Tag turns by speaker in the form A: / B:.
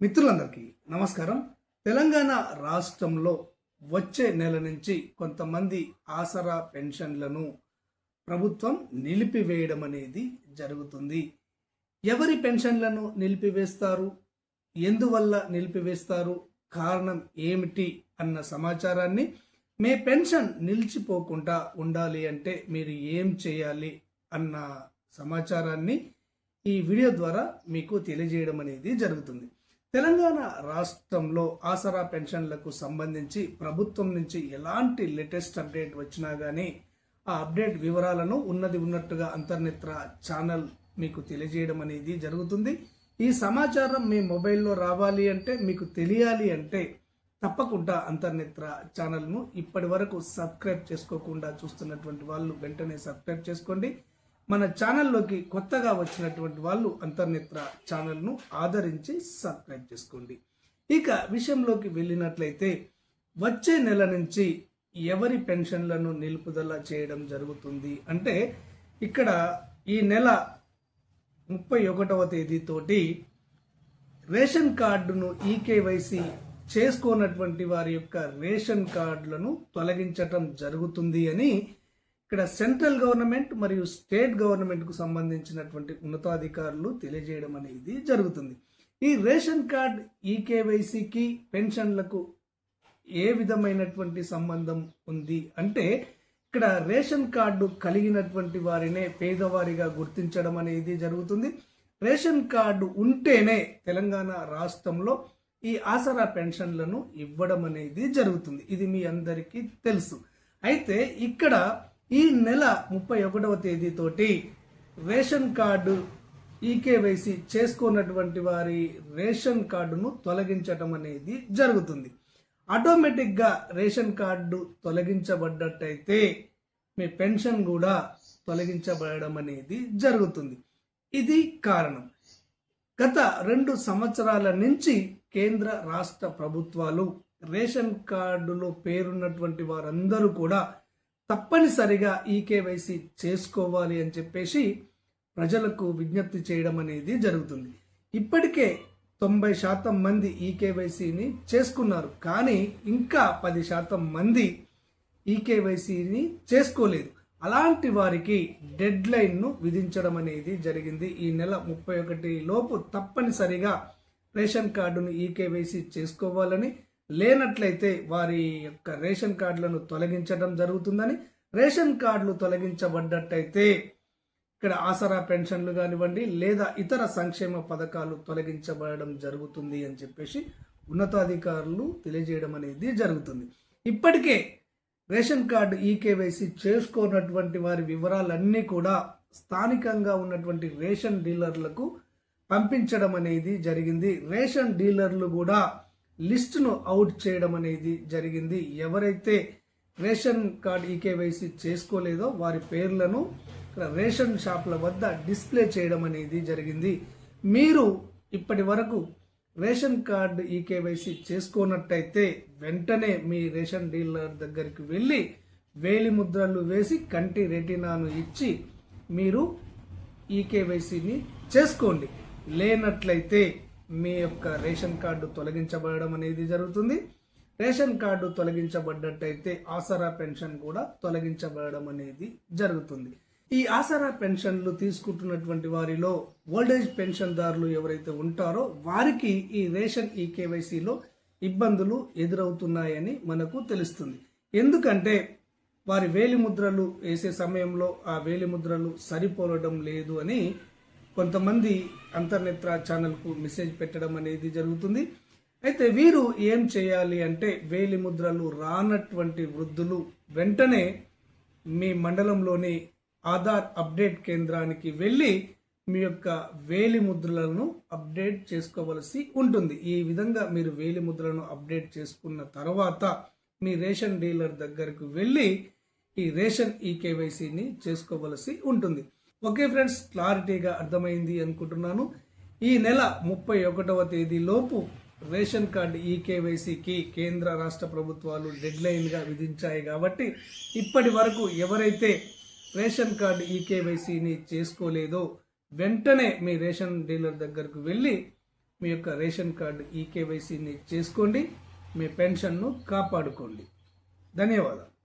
A: మిత్రులందరికీ నమస్కారం. తెలంగాణ రాష్ట్రంలో వచ్చే నెల నుంచి కొంతమంది ఆసరా పెన్షన్లను ప్రభుత్వం నిలిపివేయడం అనేది జరుగుతుంది. ఎవరి పెన్షన్లను నిలిపివేస్తారు, ఎందువల్ల నిలిపివేస్తారు, కారణం ఏమిటి అన్న సమాచారాన్ని, మీ పెన్షన్ నిలిచిపోకుండా ఉండాలి అంటే మీరు ఏం చేయాలి అన్న సమాచారాన్ని ఈ వీడియో ద్వారా మీకు తెలియజేయడం అనేది జరుగుతుంది. తెలంగాణ రాష్ట్రంలో ఆసరా పెన్షన్లకు సంబంధించి ప్రభుత్వం నుంచి ఎలాంటి లేటెస్ట్ అప్డేట్ వచ్చినా కానీ ఆ అప్డేట్ వివరాలను ఉన్నట్టుగా అంతర్నేత్ర ఛానల్ మీకు తెలియజేయడం అనేది జరుగుతుంది. ఈ సమాచారం మీ మొబైల్లో రావాలి అంటే, మీకు తెలియాలి అంటే తప్పకుండా అంతర్నేత్ర ఛానల్ను ఇప్పటి వరకు సబ్స్క్రైబ్ చేసుకోకుండా చూస్తున్నటువంటి వాళ్ళు వెంటనే సబ్స్క్రైబ్ చేసుకోండి. మన ఛానల్లోకి కొత్తగా వచ్చినటువంటి వాళ్ళు అంతర్నేత్ర ఛానల్ను ఆదరించి సబ్స్క్రైబ్ చేసుకోండి. ఇక విషయంలోకి వెళ్ళినట్లయితే, వచ్చే నెల నుంచి ఎవరి పెన్షన్లను నిలుపుదల చేయడం జరుగుతుంది అంటే, ఇక్కడ ఈ నెల 31వ తేదీతోటి రేషన్ కార్డును ఈకేవైసీ చేసుకోనటువంటి వారి యొక్క రేషన్ కార్డులను తొలగించటం జరుగుతుంది అని ఇక్కడ సెంట్రల్ గవర్నమెంట్ మరియు స్టేట్ గవర్నమెంట్ కు సంబంధించినటువంటి ఉన్నతాధికారులు తెలియజేయడం అనేది జరుగుతుంది. ఈ రేషన్ కార్డ్ ఈకేవైసీకి పెన్షన్లకు ఏ విధమైనటువంటి సంబంధం ఉంది అంటే, ఇక్కడ రేషన్ కార్డు కలిగినటువంటి వారినే పేదవారిగా గుర్తించడం అనేది జరుగుతుంది. రేషన్ కార్డు ఉంటేనే తెలంగాణ రాష్ట్రంలో ఈ ఆసరా పెన్షన్లను ఇవ్వడం అనేది జరుగుతుంది. ఇది మీ అందరికీ తెలుసు. అయితే ఇక్కడ ఈ నెల 31వ తేదీతోటి రేషన్ కార్డు ఈకేవైసీ చేసుకోనటువంటి వారి రేషన్ కార్డును తొలగించడం అనేది జరుగుతుంది. ఆటోమేటిక్గా రేషన్ కార్డు తొలగించబడ్డట్టయితే మీ పెన్షన్ కూడా తొలగించబడడం అనేది జరుగుతుంది. ఇది కారణం. గత 2 సంవత్సరాల నుంచి కేంద్ర రాష్ట్ర ప్రభుత్వాలు రేషన్ కార్డులో పేరున్నటువంటి వారందరూ కూడా తప్పనిసరిగా ఈకేవైసీ చేసుకోవాలి అని చెప్పేసి ప్రజలకు విజ్ఞప్తి చేయడం అనేది జరుగుతుంది. ఇప్పటికే 90% మంది ఈకేవైసీని చేసుకున్నారు, కానీ ఇంకా 10% మంది ఈకేవైసీని చేసుకోలేదు. అలాంటి వారికి డెడ్ లైన్ను విధించడం అనేది జరిగింది. ఈ నెల 31 లోపు తప్పనిసరిగా రేషన్ కార్డును ఈకేవైసీ చేసుకోవాలని, లేనట్లయితే వారి యొక్క రేషన్ కార్డులను తొలగించడం జరుగుతుందని, రేషన్ కార్డులు తొలగించబడ్డట్టయితే ఇక్కడ ఆసరా పెన్షన్లు కానివ్వండి లేదా ఇతర సంక్షేమ పథకాలు తొలగించబడడం జరుగుతుంది అని చెప్పేసి ఉన్నతాధికారులు తెలియజేయడం అనేది జరుగుతుంది. ఇప్పటికే రేషన్ కార్డు ఈకేవైసీ చేసుకోనటువంటి వారి వివరాలన్నీ కూడా స్థానికంగా ఉన్నటువంటి రేషన్ డీలర్లకు పంపించడం అనేది జరిగింది. రేషన్ డీలర్లు కూడా లిస్టును అవుట్ చేయడం అనేది జరిగింది. ఎవరైతే రేషన్ కార్డ్ ఈకేవైసీ చేసుకోలేదో వారి పేర్లను రేషన్ షాపుల వద్ద డిస్ప్లే చేయడం అనేది జరిగింది. మీరు ఇప్పటి వరకు రేషన్ కార్డు ఈకేవైసీ చేసుకోనట్టయితే వెంటనే మీ రేషన్ డీలర్ దగ్గరికి వెళ్ళి వేలి ముద్రలు వేసి కంటి రెటీనాను ఇచ్చి మీరు ఈకేవైసీని చేసుకోండి. లేనట్లయితే మీ యొక్క రేషన్ కార్డు తొలగించబడడం అనేది జరుగుతుంది. రేషన్ కార్డు తొలగించబడ్డట్టయితే ఆసరా పెన్షన్ కూడా తొలగించబడడం అనేది జరుగుతుంది. ఈ ఆసరా పెన్షన్లు తీసుకుంటున్నటువంటి వారిలో ఓల్డేజ్ పెన్షన్దారులు ఎవరైతే ఉంటారో వారికి ఈ రేషన్ ఈకేవైసీలో ఇబ్బందులు ఎదురవుతున్నాయని మనకు తెలుస్తుంది. ఎందుకంటే వారి వేలిముద్రలు వేసే సమయంలో ఆ వేలిముద్రలు సరిపోలడం లేదు అని కొంతమంది అంతర్నేత్ర ఛానల్కు మెసేజ్ పెట్టడం అనేది జరుగుతుంది. అయితే వీరు ఏం చేయాలి అంటే, వేలిముద్రలు రానటువంటి వృద్ధులు వెంటనే మీ మండలంలోని ఆధార్ అప్డేట్ కేంద్రానికి వెళ్ళి మీ యొక్క వేలిముద్రలను అప్డేట్ చేసుకోవలసి ఉంటుంది. ఈ విధంగా మీరు వేలిముద్రలను అప్డేట్ చేసుకున్న తర్వాత మీ రేషన్ డీలర్ దగ్గరకు వెళ్ళి ఈ రేషన్ ఈకేవైసీని చేసుకోవలసి ఉంటుంది. ఓకే ఫ్రెండ్స్, క్లారిటీగా అర్థమైంది అనుకుంటున్నాను. ఈ నెల 31వ తేదీలోపు రేషన్ కార్డు ఈకేవైసీకి కేంద్ర రాష్ట్ర ప్రభుత్వాలు డెడ్ లైన్గా విధించాయి కాబట్టి ఇప్పటి వరకు ఎవరైతే రేషన్ కార్డు ఈకేవైసీని చేసుకోలేదో వెంటనే మీ రేషన్ డీలర్ దగ్గరకు వెళ్ళి మీ యొక్క రేషన్ కార్డు ఈకేవైసీని చేసుకోండి, మీ పెన్షన్ను కాపాడుకోండి. ధన్యవాదాలు.